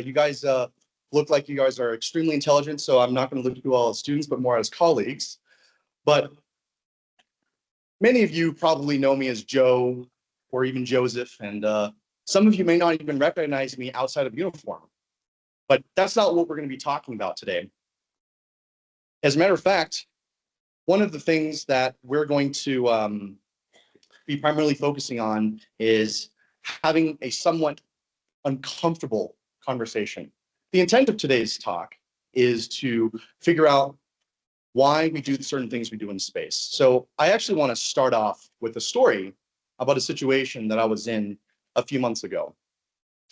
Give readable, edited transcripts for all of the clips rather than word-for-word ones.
You guys look like you guys are extremely intelligent, so I'm not going to look at you all as students, but more as colleagues. But many of you probably know me as Joe or even Joseph, and some of you may not even recognize me outside of uniform. But that's not what we're going to be talking about today. As a matter of fact, one of the things that we're going to be primarily focusing on is having a somewhat uncomfortable conversation. The intent of today's talk is to figure out why we do certain things we do in space. So I actually want to start off with a story about a situation that I was in a few months ago.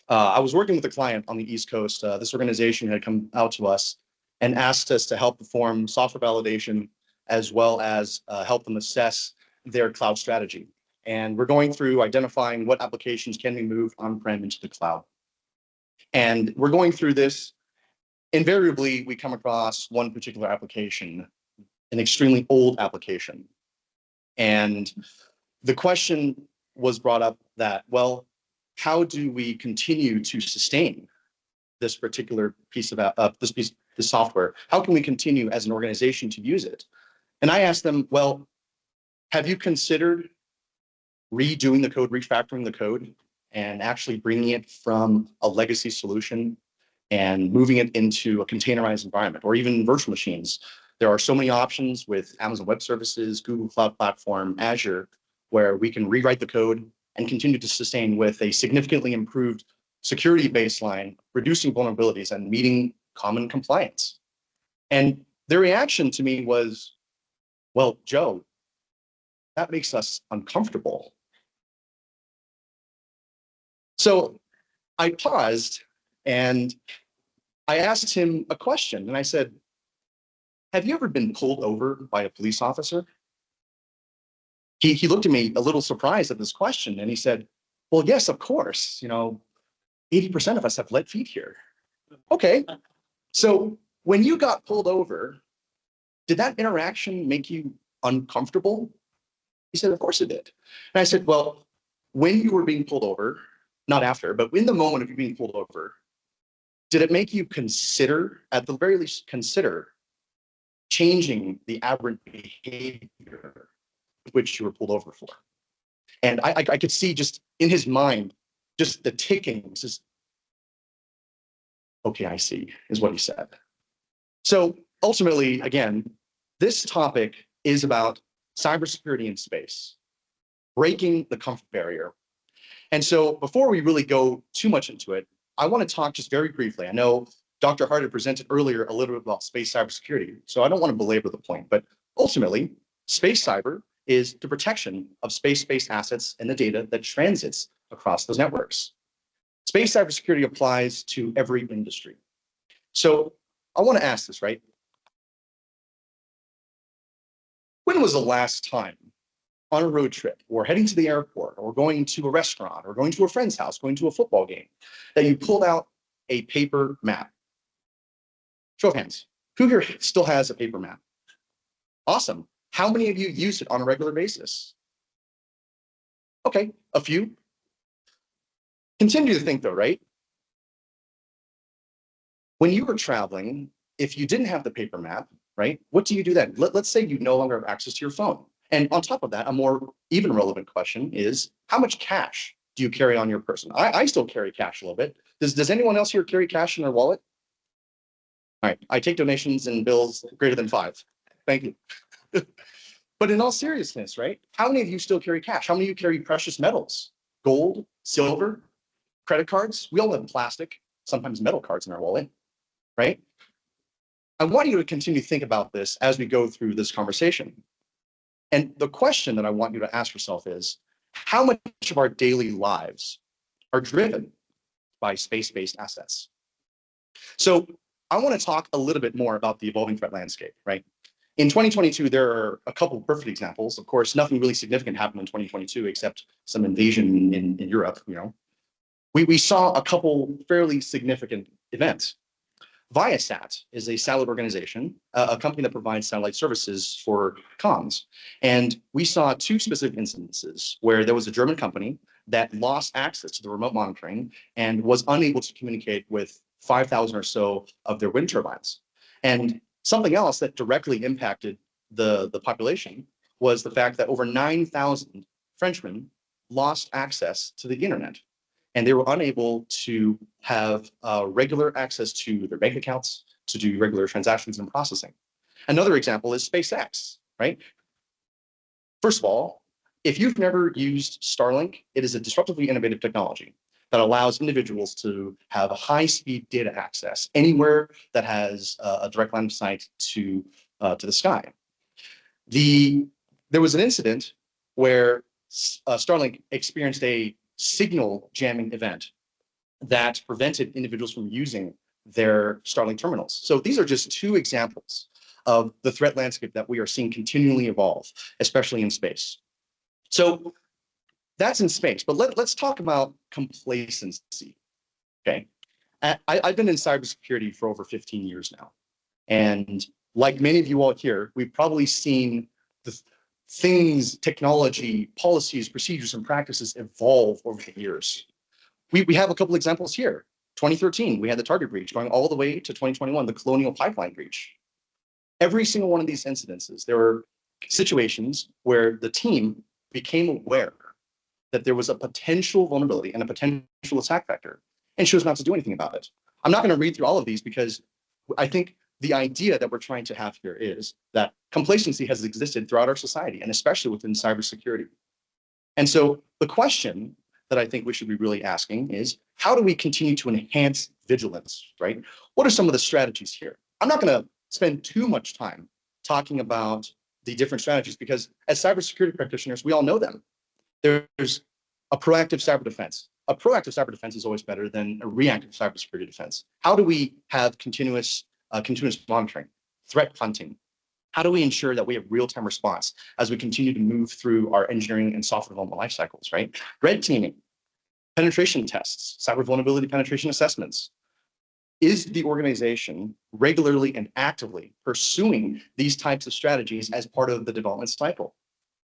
I was working with a client on the East Coast. This organization had come out to us and asked us to help perform software validation as well as help them assess their cloud strategy. And we're going through identifying what applications can be moved on-prem into the cloud. And we're going through this. Invariably, we come across one particular application, an extremely old application. And the question was brought up that, well, how do we continue to sustain this particular piece of this software? How can we continue as an organization to use it? And I asked them, well, have you considered redoing the code, refactoring the code, and actually bringing it from a legacy solution and moving it into a containerized environment or even virtual machines? There are so many options with Amazon Web Services, Google Cloud Platform, Azure, where we can rewrite the code and continue to sustain with a significantly improved security baseline, reducing vulnerabilities and meeting common compliance. And their reaction to me was, well, Joe, that makes us uncomfortable. So I paused and I asked him a question, and I said, have you ever been pulled over by a police officer? He looked at me a little surprised at this question, and he said, well, yes, of course. 80% of us have lead feet here. Okay, so when you got pulled over, did that interaction make you uncomfortable? He said, of course it did. And I said, well, when you were being pulled over, not after, but in the moment of you being pulled over, did it make you consider, at the very least, consider changing the aberrant behavior which you were pulled over for? And I could see just in his mind, just the ticking, just, okay, I see, is what he said. So ultimately, again, this topic is about cybersecurity in space, breaking the comfort barrier. And so before we really go too much into it, I want to talk just very briefly. I know Dr. Hart had presented earlier a little bit about space cybersecurity, so I don't want to belabor the point, but ultimately, space cyber is the protection of space-based assets and the data that transits across those networks. Space cybersecurity applies to every industry. So I want to ask this, right? When was the last time on a road trip or heading to the airport or going to a restaurant or going to a friend's house, going to a football game, that you pulled out a paper map? Show of hands. Who here still has a paper map? Awesome. How many of you use it on a regular basis? Okay, a few. Continue to think though, right? When you were traveling, if you didn't have the paper map, right, what do you do then? Let's say you no longer have access to your phone. And on top of that, a more even relevant question is, how much cash do you carry on your person? I still carry cash a little bit. Does anyone else here carry cash in their wallet? All right, I take donations and bills greater than 5. Thank you. But in all seriousness, right? How many of you still carry cash? How many of you carry precious metals? Gold, silver, credit cards? We all have plastic, sometimes metal cards in our wallet, right? I want you to continue to think about this as we go through this conversation. And the question that I want you to ask yourself is, how much of our daily lives are driven by space-based assets? So I want to talk a little bit more about the evolving threat landscape, right? In 2022, there are a couple of perfect examples. Of course, nothing really significant happened in 2022 except some invasion in Europe. We saw a couple fairly significant events. Viasat is a satellite organization, a company that provides satellite services for comms. And we saw 2 specific instances where there was a German company that lost access to the remote monitoring and was unable to communicate with 5,000 or so of their wind turbines. And something else that directly impacted the population was the fact that over 9,000 Frenchmen lost access to the internet, and they were unable to have regular access to their bank accounts, to do regular transactions and processing. Another example is SpaceX, right? First of all, if you've never used Starlink, it is a disruptively innovative technology that allows individuals to have high-speed data access anywhere that has a direct line of sight to the sky. There was an incident where Starlink experienced a signal jamming event that prevented individuals from using their Starlink terminals. So these are just two examples of the threat landscape that we are seeing continually evolve, especially in space. So that's in space, but let's talk about complacency, okay? I've been in cybersecurity for over 15 years now. And like many of you all here, we've probably seen the things, technology, policies, procedures, and practices evolve over the years. We have a couple examples here. 2013, we had the Target breach, going all the way to 2021, the Colonial Pipeline breach. Every single one of these incidences, there were situations where the team became aware that there was a potential vulnerability and a potential attack vector and chose not to do anything about it. I'm not going to read through all of these because I think the idea that we're trying to have here is that complacency has existed throughout our society, and especially within cybersecurity. And so the question that I think we should be really asking is, how do we continue to enhance vigilance, right? What are some of the strategies here? I'm not going to spend too much time talking about the different strategies because as cybersecurity practitioners, we all know them. There's a proactive cyber defense. A proactive cyber defense is always better than a reactive cybersecurity defense. How do we have continuous monitoring, threat hunting? How do we ensure that we have real-time response as we continue to move through our engineering and software development life cycles, right? Red teaming, penetration tests, cyber vulnerability penetration assessments. Is the organization regularly and actively pursuing these types of strategies as part of the development cycle?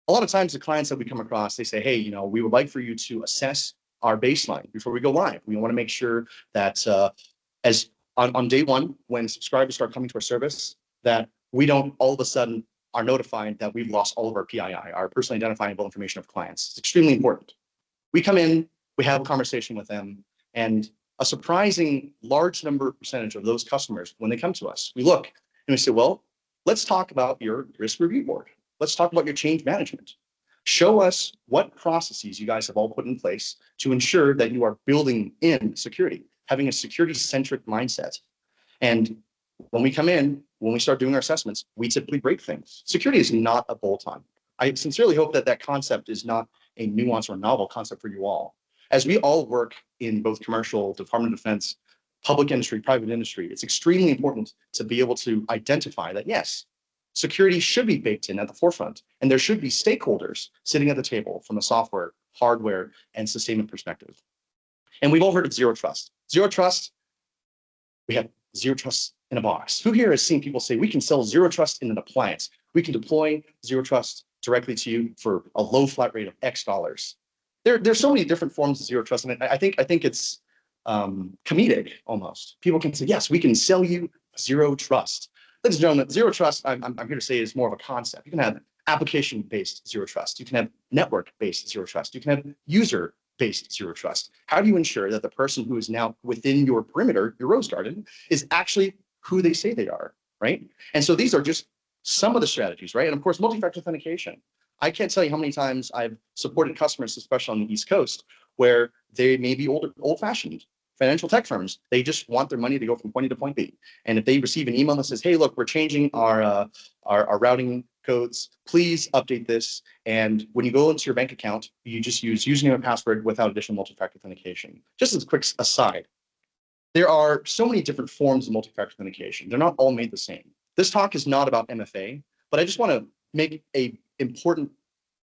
A lot of times the clients that we come across, they say, hey, we would like for you to assess our baseline before we go live. We want to make sure that on day one, when subscribers start coming to our service, that we don't all of a sudden are notified that we've lost all of our PII, our personally identifiable information of clients. It's extremely important. We come in, we have a conversation with them, and a surprising large percentage of those customers, when they come to us, we look and we say, well, let's talk about your risk review board. Let's talk about your change management. Show us what processes you guys have all put in place to ensure that you are building in security, having a security-centric mindset. And when we come in, when we start doing our assessments, we typically break things. Security is not a bolt-on. I sincerely hope that that concept is not a nuanced or novel concept for you all. As we all work in both commercial, Department of Defense, public industry, private industry, it's extremely important to be able to identify that, yes, security should be baked in at the forefront, and there should be stakeholders sitting at the table from a software, hardware, and sustainment perspective. And we've all heard of zero trust. Zero trust, we have zero trust in a box. Who here has seen people say, we can sell zero trust in an appliance? We can deploy zero trust directly to you for a low flat rate of X dollars. There's so many different forms of zero trust, and I think it's comedic almost. People can say, yes, we can sell you zero trust. Ladies and gentlemen, zero trust, I'm here to say, is more of a concept. You can have application-based zero trust. You can have network-based zero trust. You can have user-based zero trust. How do you ensure that the person who is now within your perimeter, your rose garden, is actually who they say they are, right? And so these are just some of the strategies, right? And of course, multi-factor authentication. I can't tell you how many times I've supported customers, especially on the East Coast, where they may be old-fashioned financial tech firms. They just want their money to go from point A to point B. And if they receive an email that says, hey, look, we're changing our routing codes, please update this. And when you go into your bank account, you just use username and password without additional multi-factor authentication. Just as a quick aside, there are so many different forms of multi-factor authentication. They're not all made the same. This talk is not about MFA, but I just want to make a important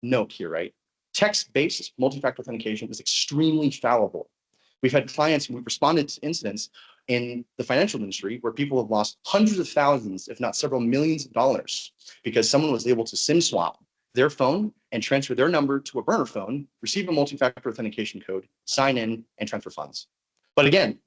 note here, right? Text-based multi-factor authentication is extremely fallible. We've had clients and we've responded to incidents in the financial industry where people have lost hundreds of thousands, if not several millions of dollars, because someone was able to SIM swap their phone and transfer their number to a burner phone, receive a multi-factor authentication code, sign in, and transfer funds. But again,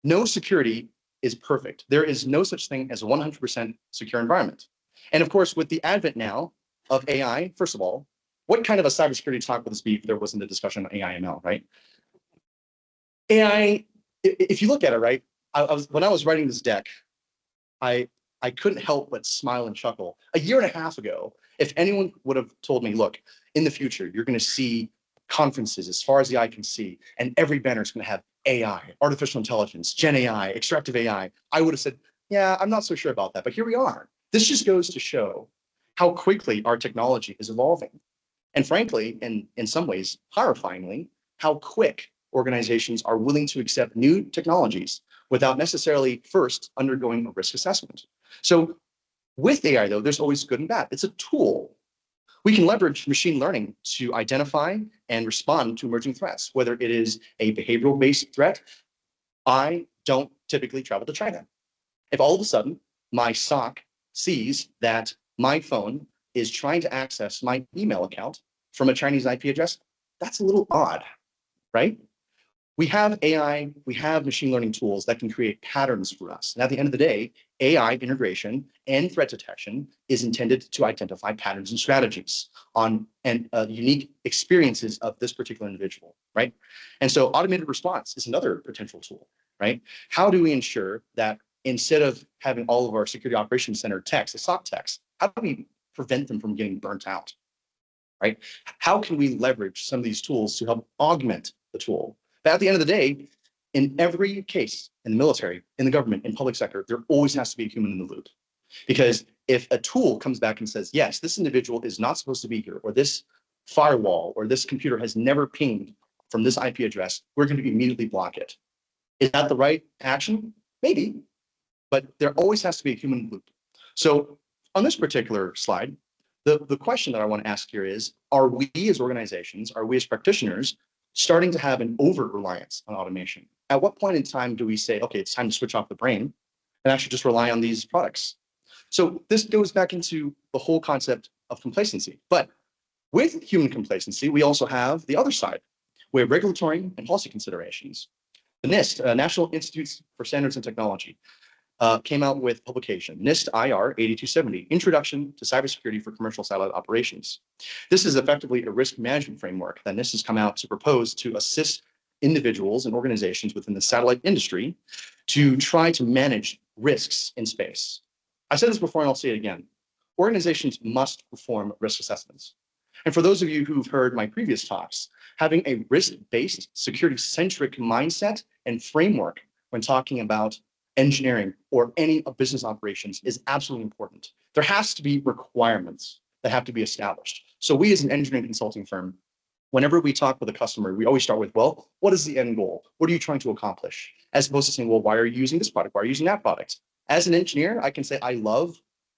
no security is perfect. There is no such thing as a 100% secure environment. And of course, with the advent now of AI, first of all, what kind of a cybersecurity talk would this be if there wasn't a discussion on AI ML, right? AI, if you look at it, right, when I was writing this deck, I couldn't help but smile and chuckle. A year and a half ago, if anyone would have told me, look, in the future, you're going to see conferences as far as the eye can see, and every banner is going to have AI, artificial intelligence, Gen AI, extractive AI, I would have said, yeah, I'm not so sure about that. But here we are. This just goes to show how quickly our technology is evolving. And frankly, in some ways, horrifyingly, how quick organizations are willing to accept new technologies without necessarily first undergoing a risk assessment. So with AI, though, there's always good and bad. It's a tool. We can leverage machine learning to identify and respond to emerging threats, whether it is a behavioral-based threat. I don't typically travel to China. If all of a sudden my SOC sees that my phone is trying to access my email account from a Chinese IP address, that's a little odd, right? We have AI, we have machine learning tools that can create patterns for us. And at the end of the day, AI integration and threat detection is intended to identify patterns and strategies on unique experiences of this particular individual, right? And so automated response is another potential tool, right? How do we ensure that instead of having all of our security operations center techs, the SOC techs, how do we prevent them from getting burnt out, right? How can we leverage some of these tools to help augment the tool? But at the end of the day, in every case, in the military, in the government, in public sector, there always has to be a human in the loop. Because if a tool comes back and says, yes, this individual is not supposed to be here, or this firewall or this computer has never pinged from this IP address, we're going to immediately block it. Is that the right action? Maybe, but there always has to be a human in the loop. So on this particular slide, the question that I want to ask here is, are we as organizations, are we as practitioners starting to have an over-reliance on automation? At what point in time do we say, okay, it's time to switch off the brain and actually just rely on these products? So this goes back into the whole concept of complacency. But with human complacency, we also have the other side. We have regulatory and policy considerations. The NIST, National Institutes for Standards and Technology, came out with publication, NIST IR 8270, Introduction to Cybersecurity for Commercial Satellite Operations. This is effectively a risk management framework that NIST has come out to propose to assist individuals and organizations within the satellite industry to try to manage risks in space. I said this before and I'll say it again. Organizations must perform risk assessments. And for those of you who've heard my previous talks, having a risk-based, security-centric mindset and framework when talking about engineering or any business operations is absolutely important. There has to be requirements that have to be established. So we as an engineering consulting firm, whenever we talk with a customer, we always start with, well, what is the end goal? What are you trying to accomplish? As opposed to saying, well, why are you using this product? Why are you using that product? As an engineer, I can say, I love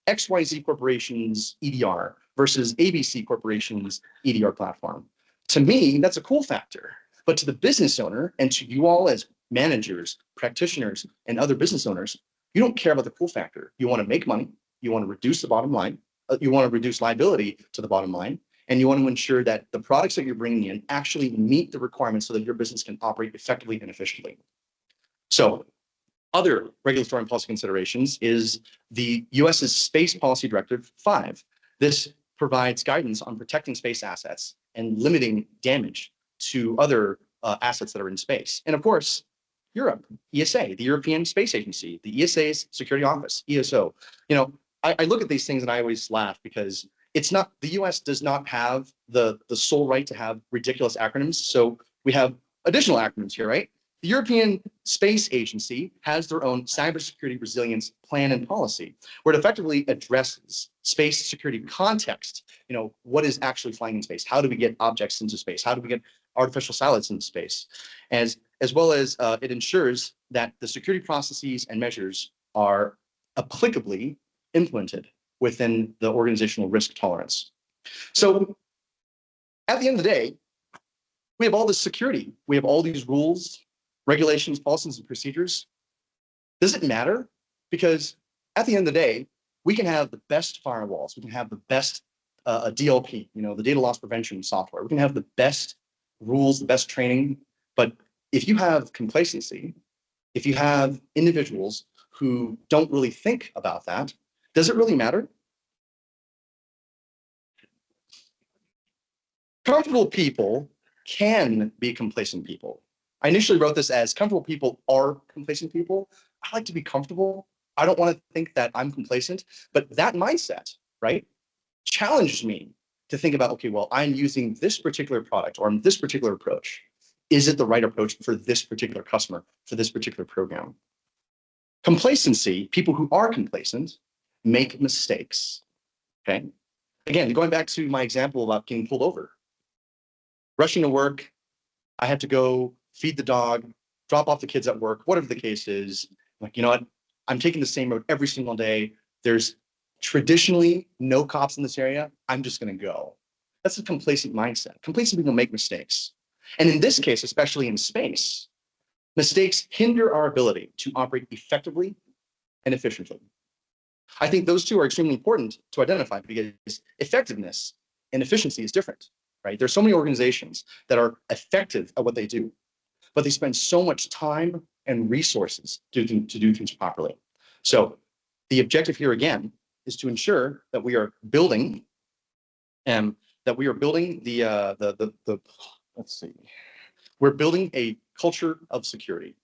XYZ Corporation's EDR versus ABC Corporation's EDR platform. To me, that's a cool factor. But to the business owner and to you all as managers, practitioners, and other business owners, you don't care about the cool factor. You want to make money. You want to reduce the bottom line. You want to reduce liability to the bottom line. And you want to ensure that the products that you're bringing in actually meet the requirements so that your business can operate effectively and efficiently. So other regulatory and policy considerations is the US's Space Policy Directive 5. This provides guidance on protecting space assets and limiting damage to other assets that are in space. And of course, Europe, ESA, the European Space Agency, the ESA's Security Office, ESO. You know, I look at these things and I always laugh because it's not, the US does not have the sole right to have ridiculous acronyms. So we have additional acronyms here, right? The European Space Agency has their own cybersecurity resilience plan and policy, where it effectively addresses space security context. You know, what is actually flying in space? How do we get objects into space? How do we get artificial satellites into space? As well as it ensures that the security processes and measures are applicably implemented within the organizational risk tolerance. So at the end of the day, we have all this security. We have all these rules, regulations, policies, and procedures. Does it matter? Because at the end of the day, we can have the best firewalls, we can have the best a DLP, the data loss prevention software. We can have the best rules, the best training, but if you have complacency, if you have individuals who don't really think about that, does it really matter? Comfortable people can be complacent people. I initially wrote this as comfortable people are complacent people. I like to be comfortable. I don't want to think that I'm complacent, but that mindset, right, challenged me to think about, okay, well, I'm using this particular product or this particular approach. Is it the right approach for this particular customer, for this particular program? Complacency, people who are complacent make mistakes, okay? Again, going back to my example about getting pulled over. Rushing to work, I had to go feed the dog, drop off the kids at work, whatever the case is. Like, you know what? I'm taking the same road every single day. There's traditionally no cops in this area. I'm just going to go. That's a complacent mindset. Complacent people make mistakes. And in this case, especially in space, mistakes hinder our ability to operate effectively and efficiently. I think those two are extremely important to identify because effectiveness and efficiency is different, right? There's so many organizations that are effective at what they do, but they spend so much time and resources to do things properly. So the objective here again is to ensure that we are building let's see, we're building a culture of security.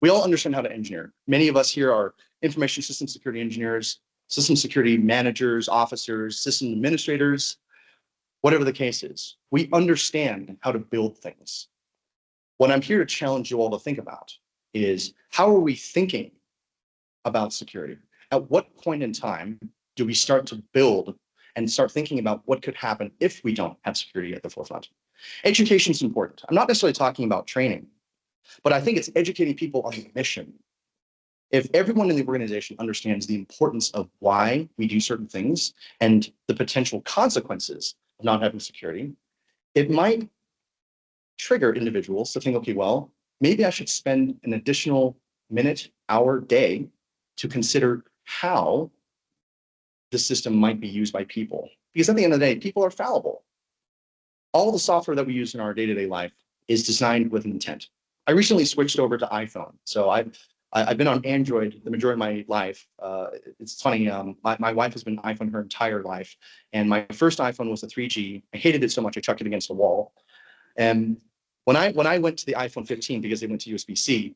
We all understand how to engineer. Many of us here are information system security engineers, system security managers, officers, system administrators, whatever the case is. We understand how to build things. What I'm here to challenge you all to think about is how are we thinking about security? At what point in time do we start to build and start thinking about what could happen if we don't have security at the forefront? Education is important. I'm not necessarily talking about training, but I think it's educating people on the mission. If everyone in the organization understands the importance of why we do certain things and the potential consequences of not having security, it might trigger individuals to think, okay, well, maybe I should spend an additional minute, hour, day to consider how the system might be used by people. Because at the end of the day, people are fallible. All the software that we use in our day-to-day life is designed with intent. I recently switched over to iPhone. So I've been on Android the majority of my life. It's funny, my wife has been on iPhone her entire life. And my first iPhone was a 3G. I hated it so much, I chucked it against the wall. And when I went to the iPhone 15, because they went to USB-C,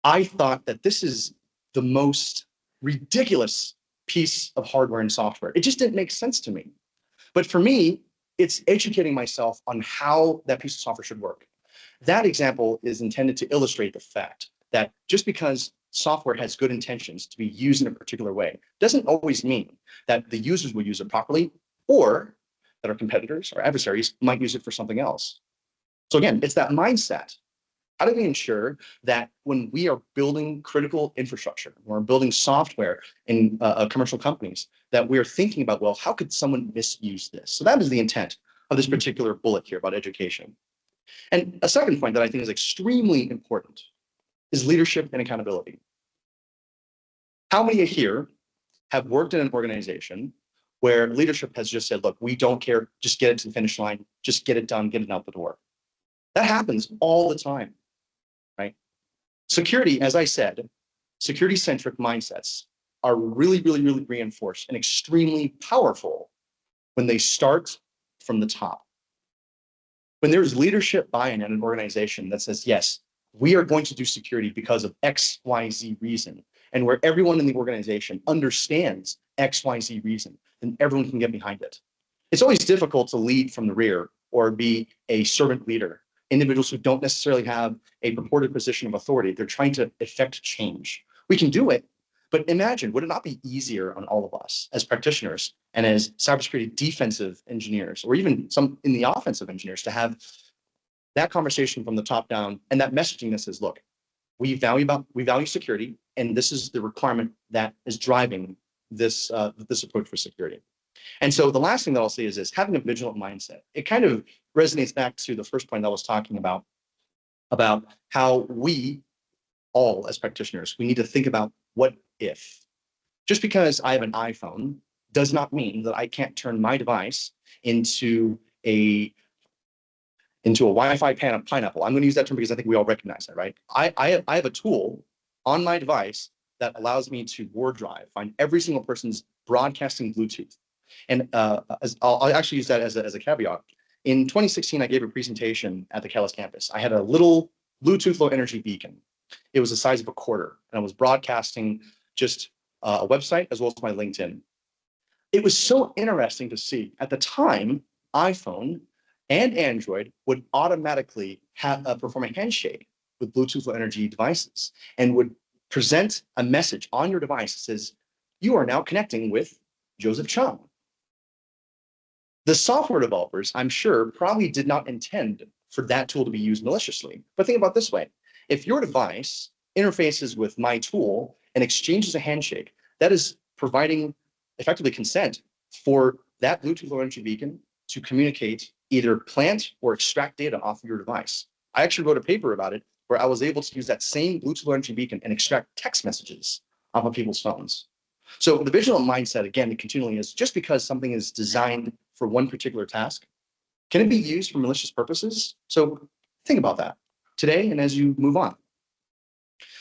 I thought that this is the most ridiculous piece of hardware and software. It just didn't make sense to me. But for me, it's educating myself on how that piece of software should work. That example is intended to illustrate the fact that just because software has good intentions to be used in a particular way doesn't always mean that the users will use it properly or that our competitors or adversaries might use it for something else. So again, it's that mindset. How do we ensure that when we are building critical infrastructure, when we're building software in commercial companies, that we're thinking about, well, how could someone misuse this? So that is the intent of this particular bullet here about education. And a second point that I think is extremely important is leadership and accountability. How many here have worked in an organization where leadership has just said, look, we don't care, just get it to the finish line, just get it done, get it out the door? That happens all the time, right? Security, as I said, security-centric mindsets are really, really, really reinforced and extremely powerful when they start from the top. When there's leadership buy-in in an organization that says, yes, we are going to do security because of X, Y, Z reason, and where everyone in the organization understands X, Y, Z reason, then everyone can get behind it. It's always difficult to lead from the rear or be a servant leader. Individuals who don't necessarily have a purported position of authority, they're trying to effect change. We can do it, but imagine, would it not be easier on all of us as practitioners and as cybersecurity defensive engineers, or even some in the offensive engineers, to have that conversation from the top down and that messaging that says, look, we value security, and this is the requirement that is driving this approach for security. And so the last thing that I'll say is this: having a vigilant mindset. It kind of resonates back to the first point I was talking about how we all as practitioners, we need to think about what if. Just because I have an iPhone does not mean that I can't turn my device into a Wi-Fi pineapple. I'm going to use that term because I think we all recognize that, right? I have a tool on my device that allows me to ward drive, find every single person's broadcasting Bluetooth. And I'll actually use that as a caveat. In 2016, I gave a presentation at the Calais campus. I had a little Bluetooth low energy beacon. It was the size of a quarter, and I was broadcasting just a website as well as my LinkedIn. It was so interesting to see. At the time, iPhone and Android would automatically perform a handshake with Bluetooth low energy devices and would present a message on your device that says, you are now connecting with Joseph Cheung. The software developers, I'm sure, probably did not intend for that tool to be used maliciously. But think about it this way. If your device interfaces with my tool and exchanges a handshake, that is providing effectively consent for that Bluetooth low energy beacon to communicate, either plant or extract data off of your device. I actually wrote a paper about it where I was able to use that same Bluetooth low energy beacon and extract text messages off of people's phones. So the vigilant mindset, again, continually is just because something is designed for one particular task, can it be used for malicious purposes? So think about that today and as you move on.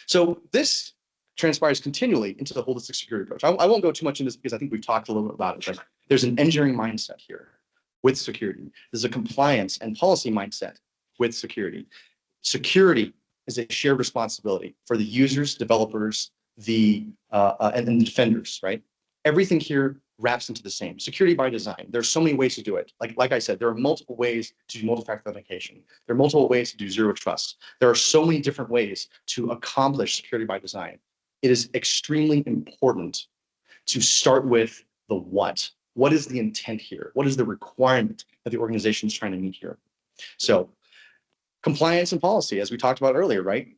So this transpires continually into the holistic security approach. I won't go too much into this because I think we've talked a little bit about it, but there's an engineering mindset here with security. There's a compliance and policy mindset with security. Security is a shared responsibility for the users, developers, and the defenders, right? Everything here wraps into the same. Security by design. There's so many ways to do it. Like I said, there are multiple ways to do multi-factor authentication. There are multiple ways to do zero trust. There are so many different ways to accomplish security by design. It is extremely important to start with the what. What is the intent here? What is the requirement that the organization is trying to meet here? So compliance and policy, as we talked about earlier, right?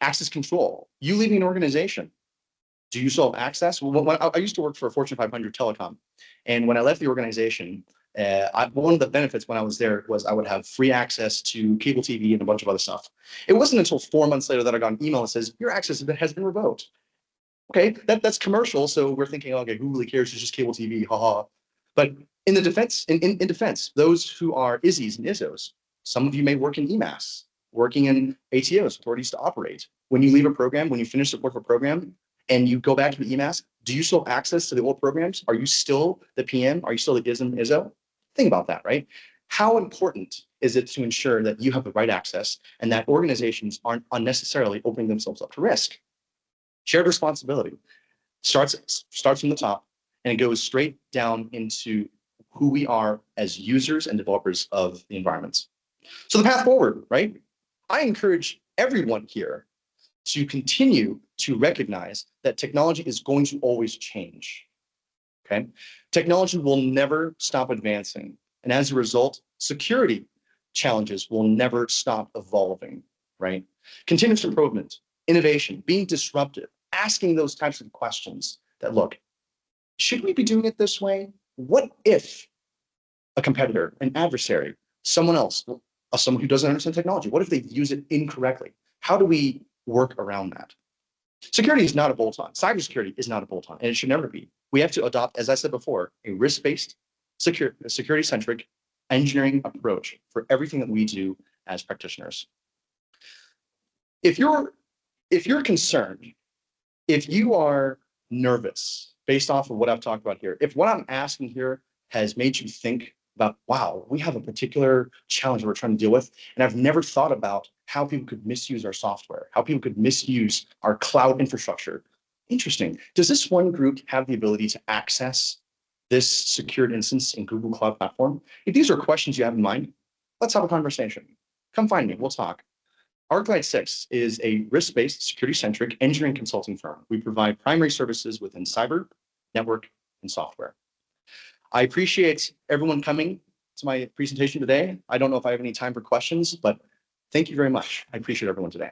Access control. You leaving an organization, do you still have access? Well, I used to work for a Fortune 500 telecom. And when I left the organization, one of the benefits when I was there was I would have free access to cable TV and a bunch of other stuff. It wasn't until 4 months later that I got an email that says, your access has been revoked. Okay, that's commercial. So we're thinking, okay, who really cares? It's just cable TV, haha. But in the defense, in defense, those who are ISIs and ISOs, some of you may work in EMAS, working in ATOs, authorities to operate. When you leave a program, when you finish support for a program, and you go back to the EMAS, do you still have access to the old programs? Are you still the PM? Are you still the ISM, ISO? Think about that, right? How important is it to ensure that you have the right access and that organizations aren't unnecessarily opening themselves up to risk? Shared responsibility starts from the top and it goes straight down into who we are as users and developers of the environments. So the path forward, right? I encourage everyone here to continue to recognize that technology is going to always change, okay? Technology will never stop advancing. And as a result, security challenges will never stop evolving, right? Continuous improvement, innovation, being disruptive, asking those types of questions that, look, should we be doing it this way? What if a competitor, an adversary, someone else, someone who doesn't understand technology, what if they use it incorrectly? How do we work around that? Security is not a bolt-on. Cybersecurity is not a bolt-on, and it should never be. We have to adopt, as I said before, a risk-based, security-centric engineering approach for everything that we do as practitioners. If you're concerned, if you are nervous based off of what I've talked about here, if what I'm asking here has made you think about, wow, we have a particular challenge we're trying to deal with, and I've never thought about how people could misuse our software, how people could misuse our cloud infrastructure. Interesting. Does this one group have the ability to access this secured instance in Google Cloud Platform? If these are questions you have in mind, let's have a conversation. Come find me, we'll talk. ArcLight 6 is a risk-based, security-centric engineering consulting firm. We provide primary services within cyber, network, and software. I appreciate everyone coming to my presentation today. I don't know if I have any time for questions, but thank you very much. I appreciate everyone today.